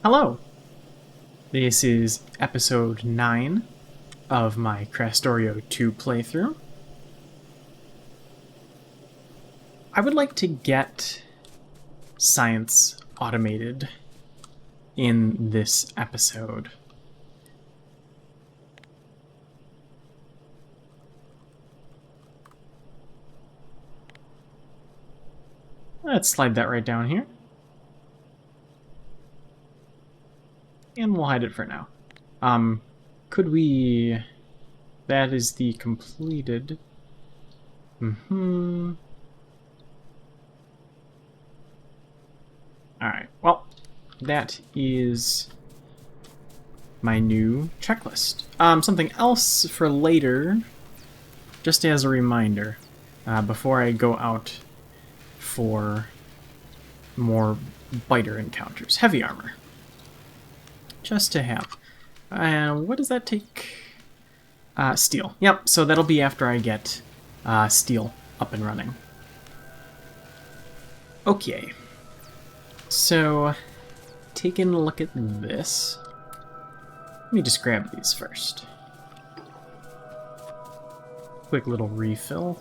Hello! This is episode 9 of my Krastorio 2 playthrough. I would like to get science automated in this episode. Let's slide that right down here. And we'll hide it for now. Could we... That is the completed... Alright, well, that is my new checklist. Something else for later, just as a reminder, before I go out for more biter encounters. Heavy armor. Just to have. What does that take? Steel. Yep, so that'll be after I get steel up and running. Okay. So, taking a look at this. Let me just grab these first. Quick little refill.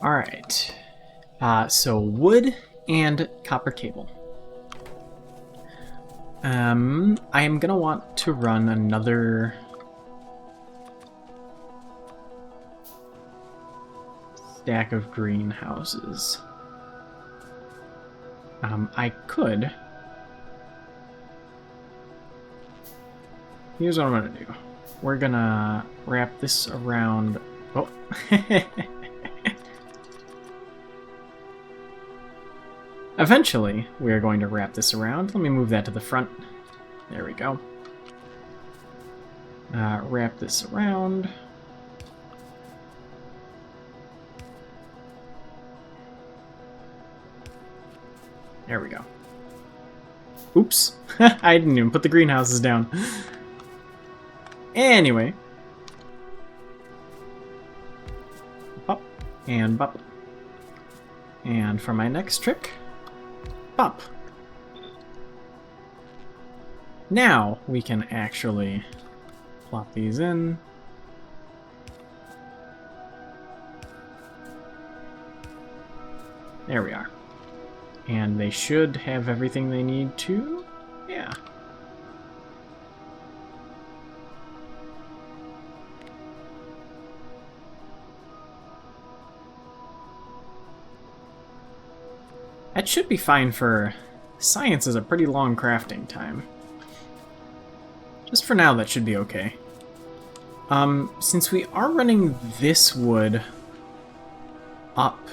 Alright. So wood and copper cable. I am gonna want to run another stack of greenhouses. I could. Here's what I'm gonna do. We're gonna wrap this around. Oh. Eventually, we're going to wrap this around. Let me move that to the front. There we go. Wrap this around. There we go. Oops. I didn't even put the greenhouses down. Anyway. Bop. And bop. And for my next trick... Up. Now we can actually plop these in. There we are. And they should have everything they need to. Yeah. That should be fine for... Science is a pretty long crafting time. Just for now, that should be okay. Since we are running this wood up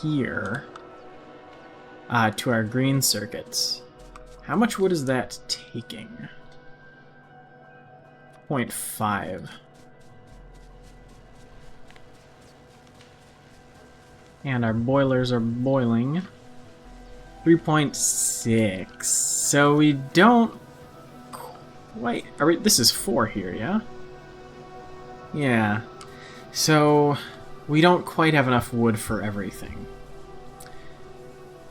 here to our green circuits, how much wood is that taking? 0.5. And our boilers are boiling. 3.6. So we don't quite... this is 4 here, yeah? Yeah. So we don't quite have enough wood for everything.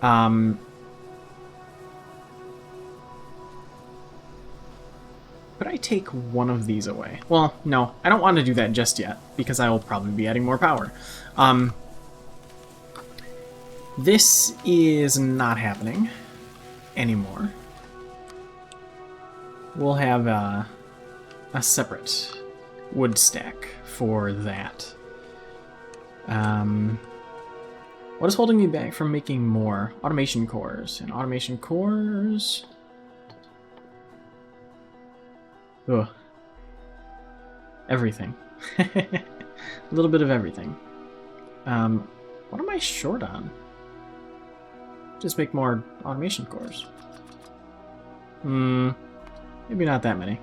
Could I take one of these away? Well, no. I don't want to do that just yet, because I will probably be adding more power. This is not happening anymore. We'll have a separate wood stack for that. What is holding me back from making more? Automation cores. And automation cores... Ugh. Everything. A little bit of everything. What am I short on? Just make more automation cores. Maybe not that many.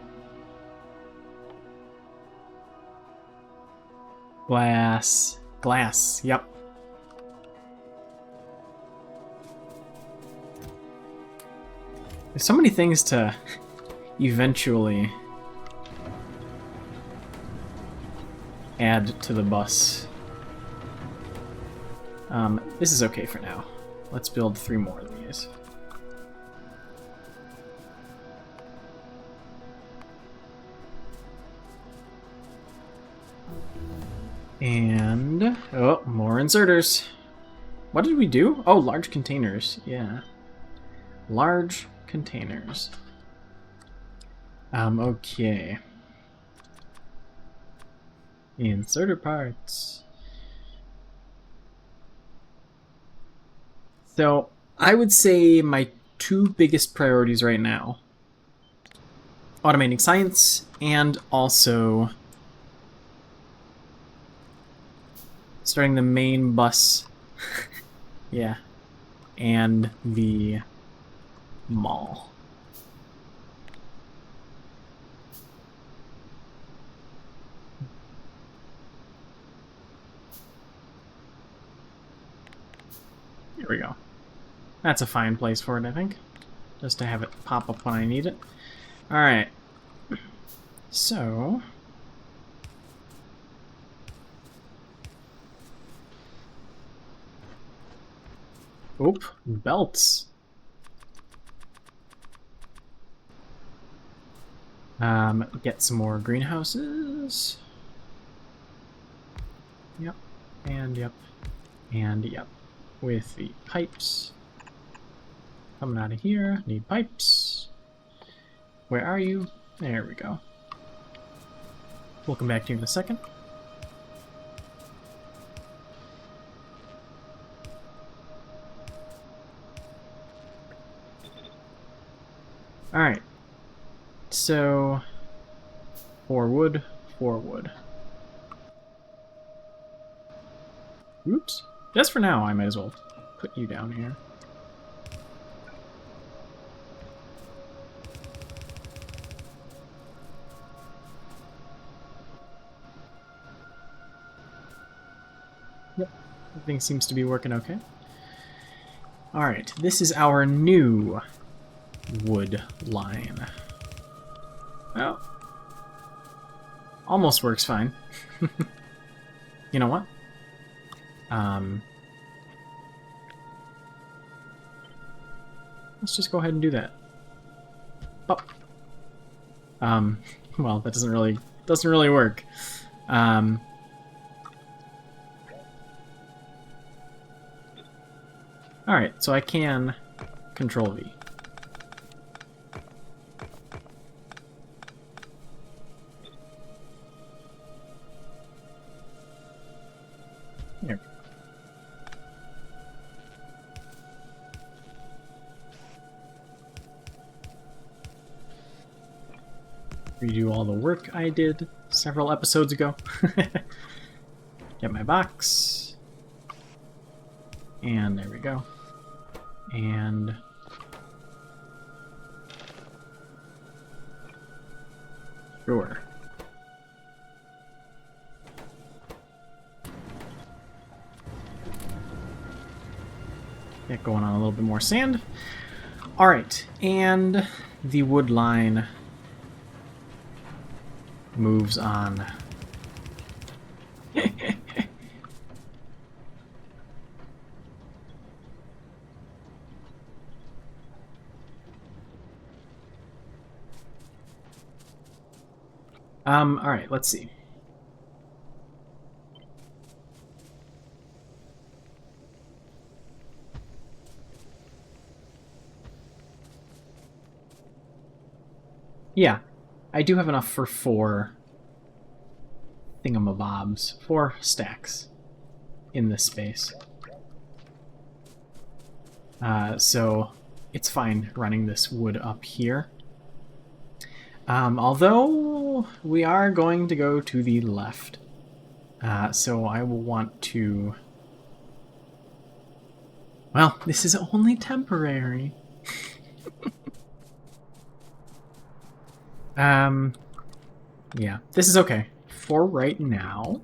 Glass. Glass, yep. There's so many things to eventually add to the bus. This is okay for now. Let's build 3 more of these. And, oh, more inserters. What did we do? Oh, large containers, yeah. Large containers. Okay. Inserter parts. So, I would say my 2 biggest priorities right now. Automating science and also starting the main bus. Yeah. And the mall. Here we go. That's a fine place for it, I think. Just to have it pop up when I need it. Alright. So... Oop, belts. Get some more greenhouses. Yep, and yep, and yep. With the pipes. Coming out of here, need pipes. Where are you? There we go. We'll come back to you in a second. Alright. So, 4 wood, 4 wood. Oops. Just for now, I might as well put you down here. Yep, everything seems to be working okay. Alright, this is our new wood line. Well, almost works fine. You know what? Let's just go ahead and do that. Oh. Well, that doesn't really work. Alright, so I can Control V. There. Redo all the work I did several episodes ago. Get my box. And there we go. And sure. Get going on a little bit more sand. Alright, and the wood line moves on. Alright, let's see. Yeah, I do have enough for 4 thingamabobs, 4 stacks in this space. So it's fine running this wood up here. Although we are going to go to the left. So I will want to... Well, this is only temporary. Yeah, this is okay. For right now...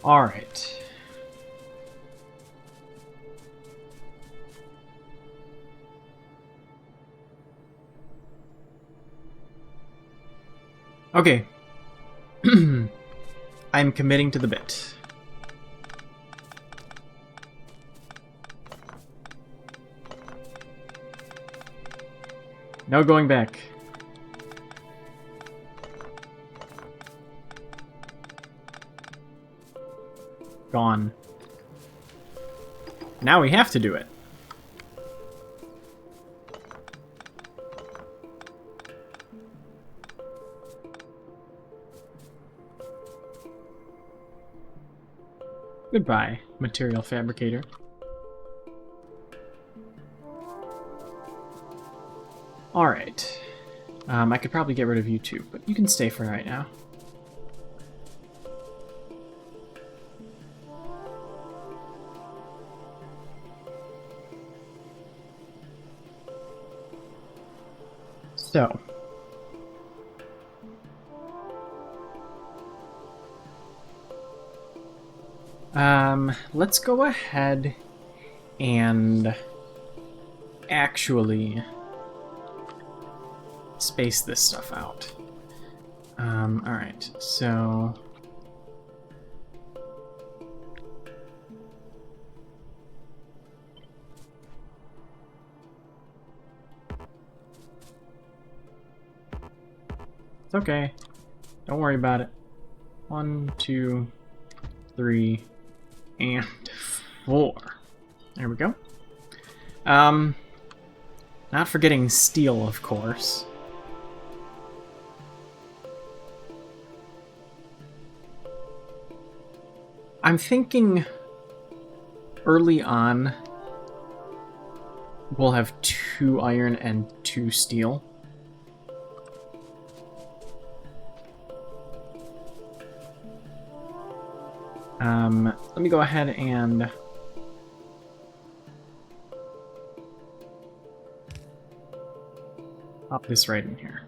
Alright. Okay. I'm committing to the bit. No going back. Gone. Now we have to do it. Goodbye, material fabricator. Alright. I could probably get rid of you too, but you can stay for right now. So. Let's go ahead and actually space this stuff out. Alright, so... It's okay. Don't worry about it. 1, 2, 3, and 4. There we go. Not forgetting steel, of course. I'm thinking early on we'll have 2 iron and 2 steel. Let me go ahead and pop this right in here.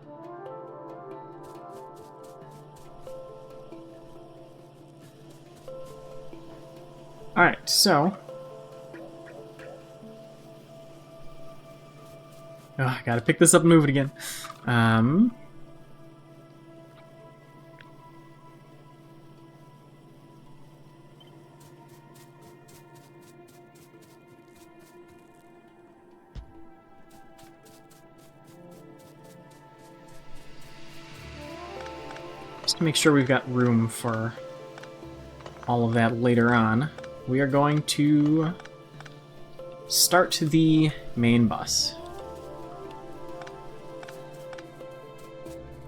Alright, so... Oh, I gotta pick this up and move it again. Just to make sure we've got room for all of that later on, we are going to start the main bus.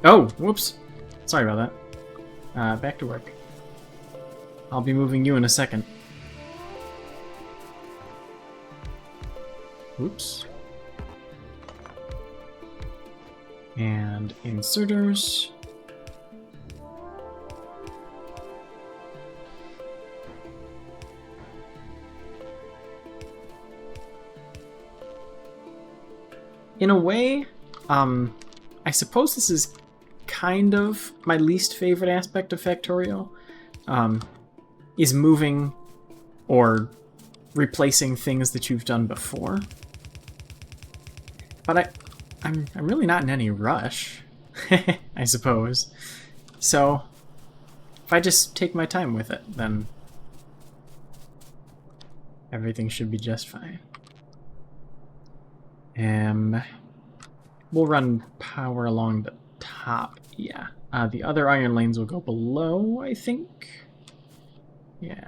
Oh, whoops. Sorry about that. Back to work. I'll be moving you in a second. Oops. And inserters. In a way, I suppose this is kind of my least favorite aspect of Factorio, is moving or replacing things that you've done before. But I'm really not in any rush, I suppose. So, if I just take my time with it, then everything should be just fine. We'll run power along the top, yeah. The other iron lanes will go below, I think. Yeah.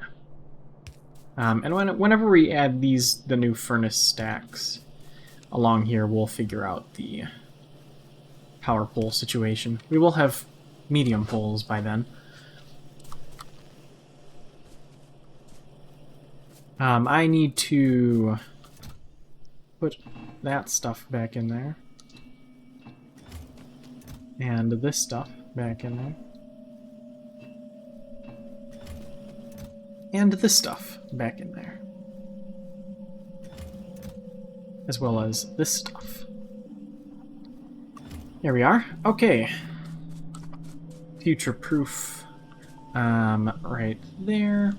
And whenever we add the new furnace stacks along here, we'll figure out the power pole situation. We will have medium poles by then. I need to put that stuff back in there. And this stuff back in there. And this stuff back in there. As well as this stuff. There we are. Okay. Future-proof. Right there.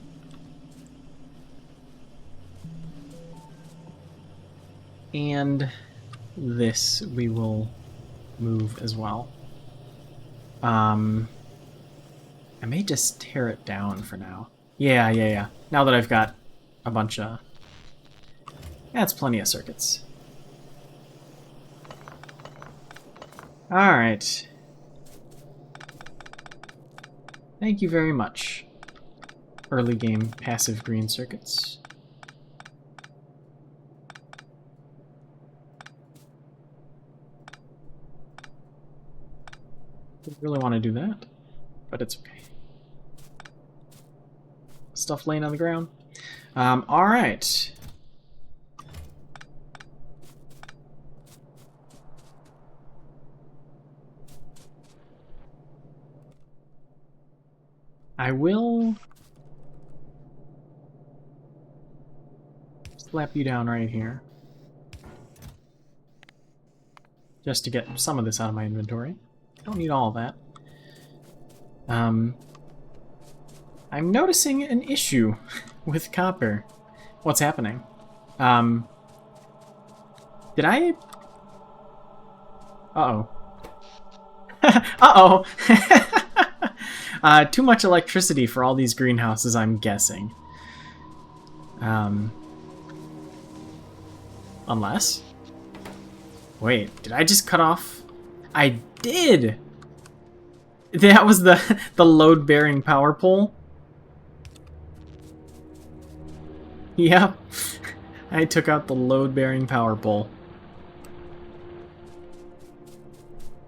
And this we will move as well. I may just tear it down for now. Yeah. Now that I've got a bunch of... That's plenty of circuits. Alright. Thank you very much. Early game passive green circuits. Didn't really want to do that, but it's okay. Stuff laying on the ground. Alright. I will slap you down right here. Just to get some of this out of my inventory. Don't need all of that. I'm noticing an issue with copper. What's happening? Did I... Uh-oh. Uh-oh! Too much electricity for all these greenhouses, I'm guessing. Unless... Wait, did I just cut off? I did! That was the load-bearing power pole? Yep. I took out the load-bearing power pole.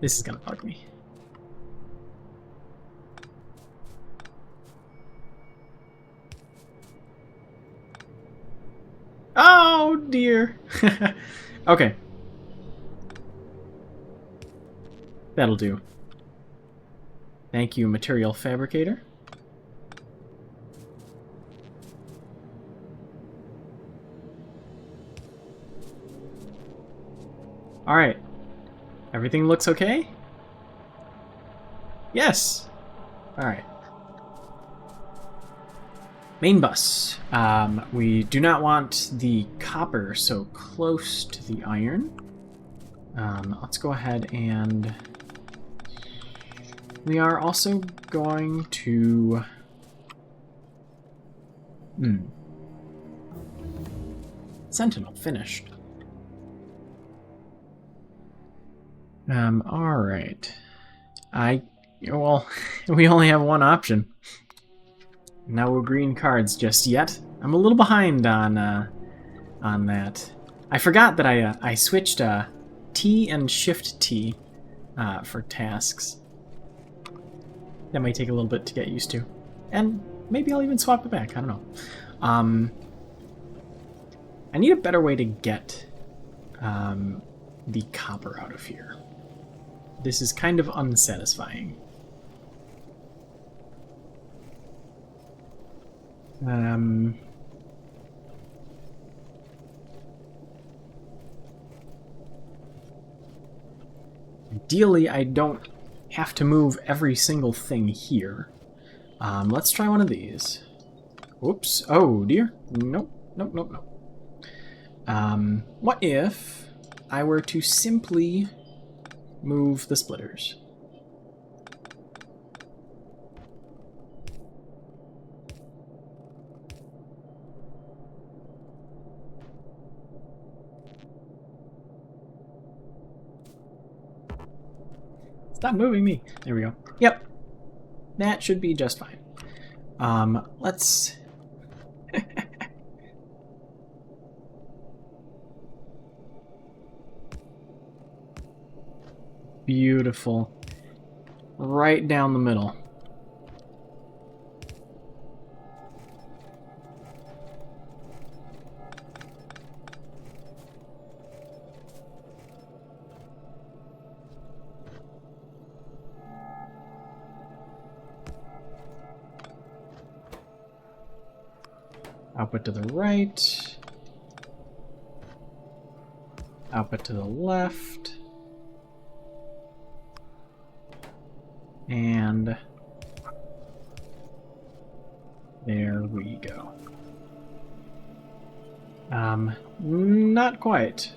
This is gonna bug me. Oh dear. Okay. That'll do. Thank you, material fabricator. Alright. Everything looks okay? Yes! Alright. Main bus. We do not want the copper so close to the iron. Let's go ahead and... We are also going to... Sentinel finished. Alright. Well, we only have one option. No green cards just yet. I'm a little behind on that. I forgot that I switched T and Shift T for tasks. That might take a little bit to get used to. And maybe I'll even swap it back, I don't know. I need a better way to get the copper out of here. This is kind of unsatisfying. Ideally, I don't have to move every single thing here. Let's try one of these. Whoops. Oh, dear. Nope. What if I were to simply move the splitters? Stop moving me. There we go. Yep. That should be just fine. Let's... Beautiful. Right down the middle. Output to the right. Output to the left. And there we go. Not quite.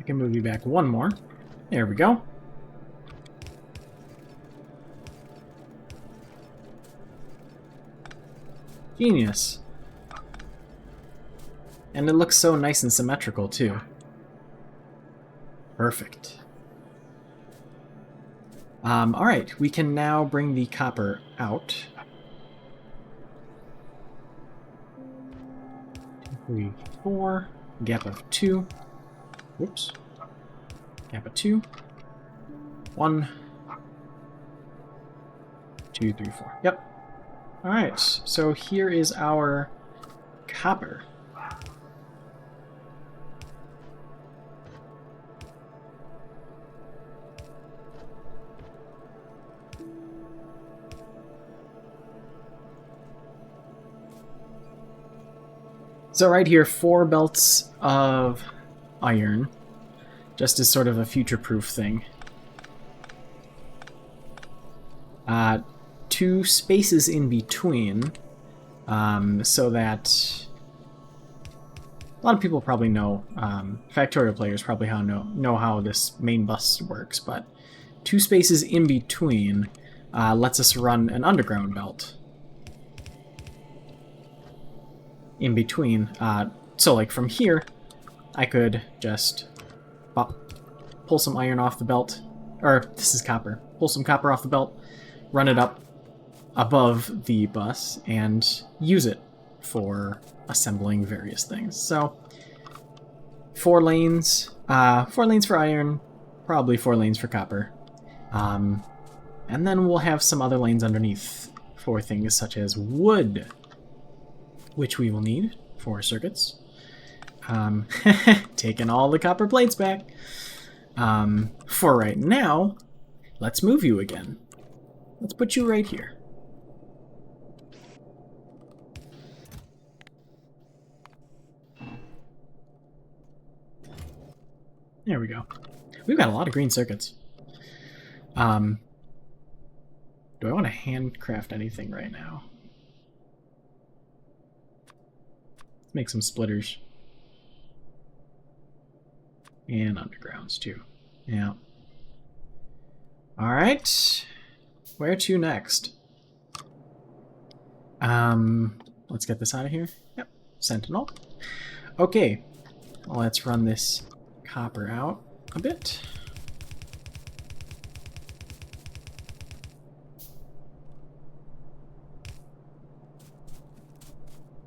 can move you back one more. There we go. Genius. And it looks so nice and symmetrical, too. Perfect. Alright, we can now bring the copper out. 2, 3, 4. Gap of 2. Whoops. Gap of 2. 1. 2, 3, 4. Yep. Alright, so here is our copper. So right here, 4 belts of iron, just as sort of a future-proof thing. 2 spaces in between, so that a lot of people probably know, Factorio players probably know how this main bus works, but 2 spaces in between lets us run an underground belt. In between, so like from here, I could just pull some iron off the belt, or this is copper, pull some copper off the belt, run it up above the bus, and use it for assembling various things. So 4 lanes, 4 lanes for iron, probably 4 lanes for copper, and then we'll have some other lanes underneath for things such as wood, which we will need for circuits. Taking all the copper plates back. For right now, let's move you again. Let's put you right here. There we go. We've got a lot of green circuits. Do I want to handcraft anything right now? Let's make some splitters. And undergrounds too. Yeah. Alright. Where to next? Let's get this out of here. Yep. Sentinel. Okay. Well, let's run this copper out a bit.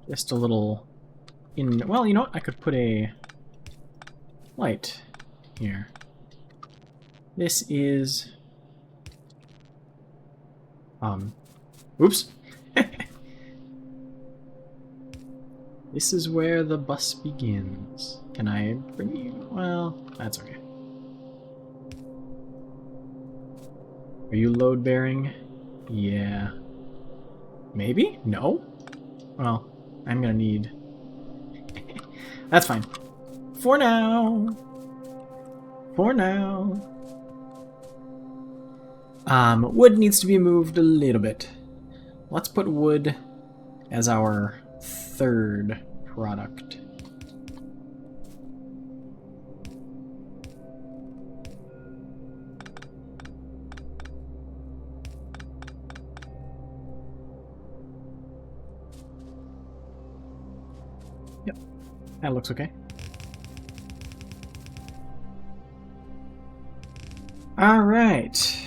Just a little well, you know what? I could put a light here. This is oops. This is where the bus begins. Can I bring you? Well, that's okay. Are you load bearing? Yeah. Maybe? No? Well, I'm gonna need... That's fine. For now. For now. Wood needs to be moved a little bit. Let's put wood as our 3rd product. Yep, that looks okay. All right.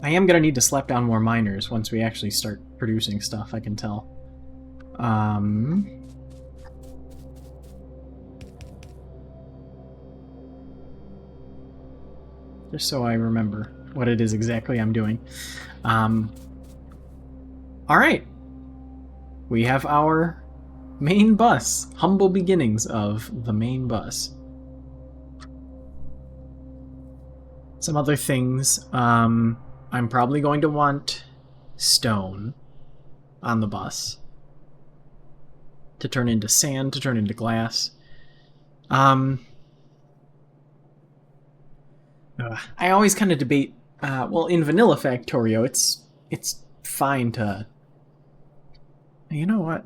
I am going to need to slap down more miners once we actually start producing stuff, I can tell. Just so I remember what it is exactly I'm doing. Alright. We have our main bus. Humble beginnings of the main bus. Some other things. I'm probably going to want stone on the bus to turn into sand, to turn into glass. I always kind of debate, well, in vanilla Factorio, it's fine to... You know what?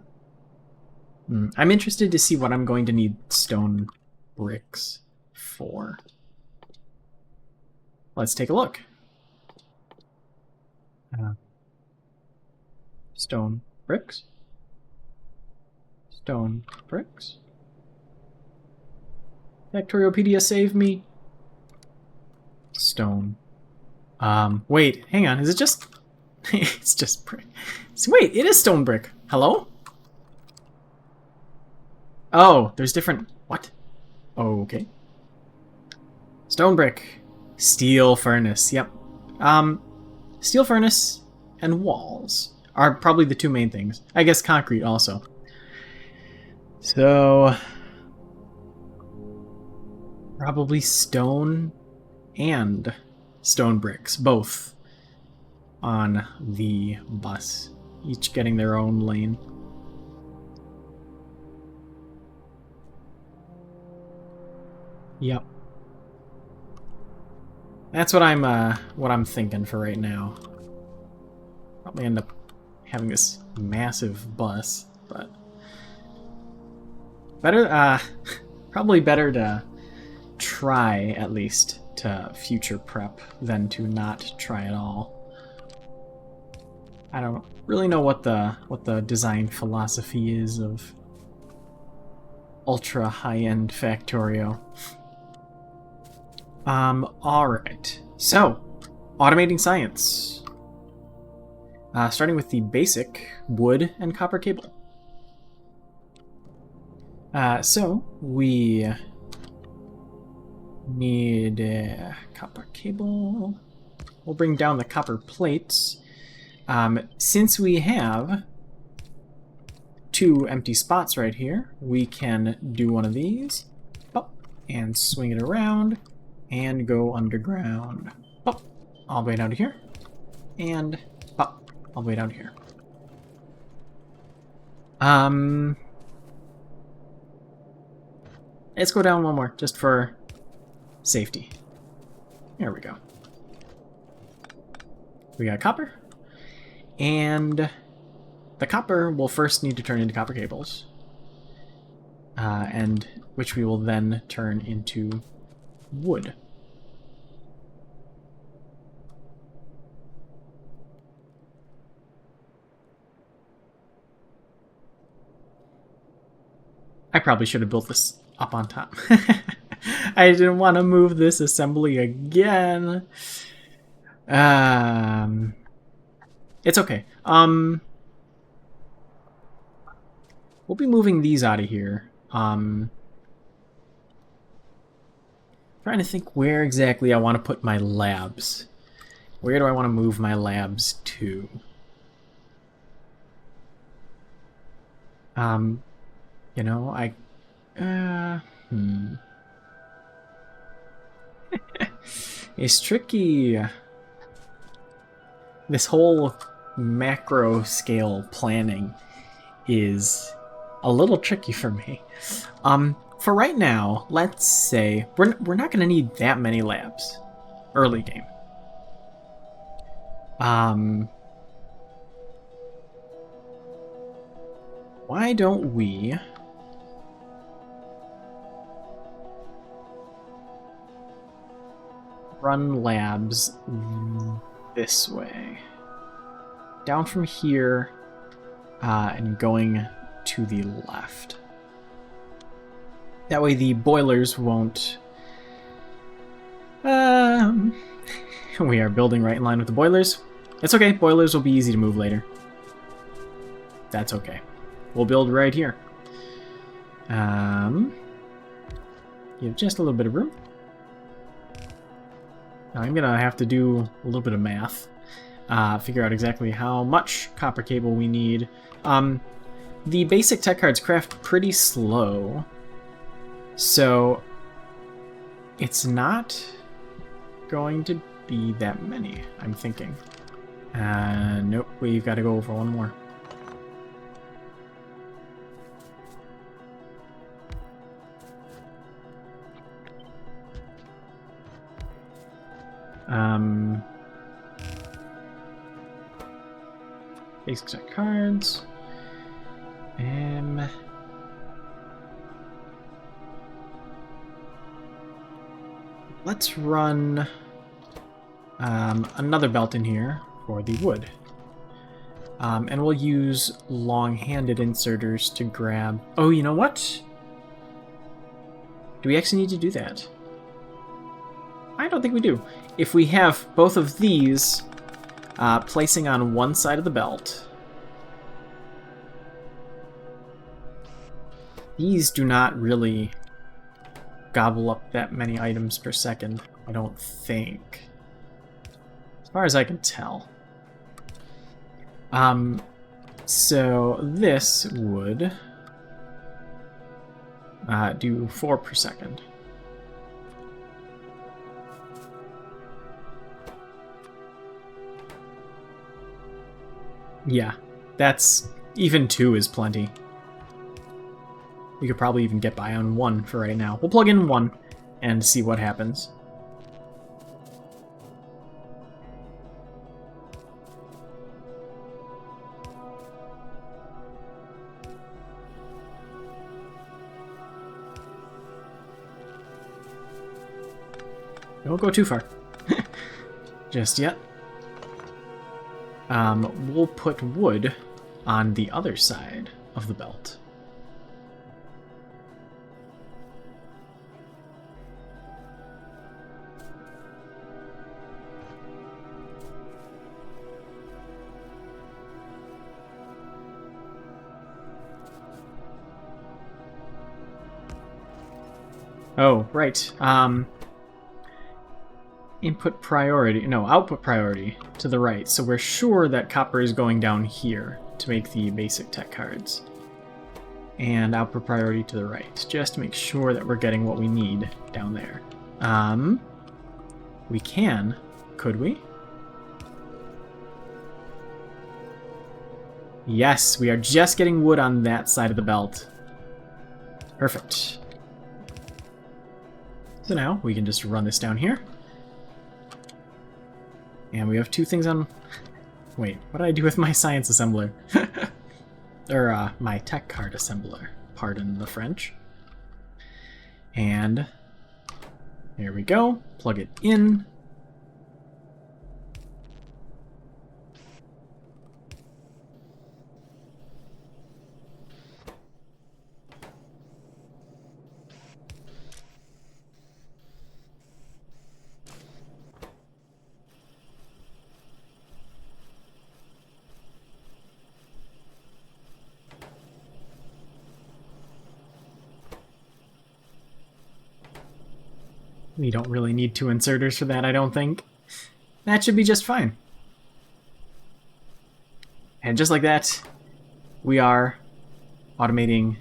I'm interested to see what I'm going to need stone bricks for. Let's take a look. Stone bricks. Stone bricks. Factoriopedia, save me. Stone. Wait, hang on. Is it just... it's just brick. Wait, it is stone brick. Hello? Oh, there's different... What? Oh, okay. Stone brick. Steel furnace. Yep. Steel furnace and walls are probably the two main things. I guess concrete also. So... probably stone and stone bricks, both on the bus, each getting their own lane. Yep. That's what I'm thinking for right now. Probably end up having this massive bus, but better probably better to try at least to future prep than to not try at all. I don't really know what the design philosophy is of ultra high-end Factorio. Alright. So, automating science. Starting with the basic wood and copper cable. So, we need a copper cable. We'll bring down the copper plates. Since we have 2 empty spots right here, we can do one of these. Pop, and swing it around and go underground. Pop, all the way down to here. And pop, all the way down to here. Let's go down one more, just for safety. There we go. We got copper. And the copper will first need to turn into copper cables. And which we will then turn into wood. I probably should have built this up on top. I didn't want to move this assembly again. It's okay. We'll be moving these out of here. Trying to think where exactly I want to put my labs. Where do I want to move my labs to? You know, It's tricky. This whole macro scale planning is a little tricky for me. For right now, let's say we're not going to need that many labs early game. Why don't we run labs this way? Down from here and going to the left. That way the boilers won't... we are building right in line with the boilers. It's okay, boilers will be easy to move later. That's okay. We'll build right here. You have just a little bit of room. Now I'm gonna have to do a little bit of math. Figure out exactly how much copper cable we need. The basic tech cards craft pretty slow, so it's not going to be that many, I'm thinking. Nope, we've got to go over one more. Basic set cards. let's run another belt in here for the wood. And we'll use long-handed inserters to grab... Oh, you know what? Do we actually need to do that? I don't think we do. If we have both of these placing on one side of the belt, these do not really gobble up that many items per second, I don't think. As far as I can tell. So this would do 4 per second. Yeah, that's... even 2 is plenty. We could probably even get by on 1 for right now. We'll plug in 1 and see what happens. Don't go too far. Just yet. We'll put wood on the other side of the belt. Oh, right. Output priority to the right. So we're sure that copper is going down here to make the basic tech cards. And output priority to the right, just to make sure that we're getting what we need down there. We can, could we? Yes, we are just getting wood on that side of the belt. Perfect. So now we can just run this down here. And we have 2 things on... Wait, what did I do with my science assembler? Or, my tech card assembler. Pardon the French. And there we go. Plug it in. We don't really need 2 inserters for that, I don't think. That should be just fine. And just like that, we are automating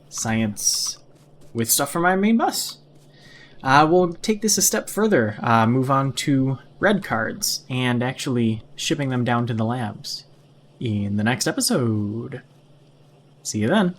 science with stuff from our main bus. We'll take this a step further, move on to red cards, and actually shipping them down to the labs in the next episode. See you then.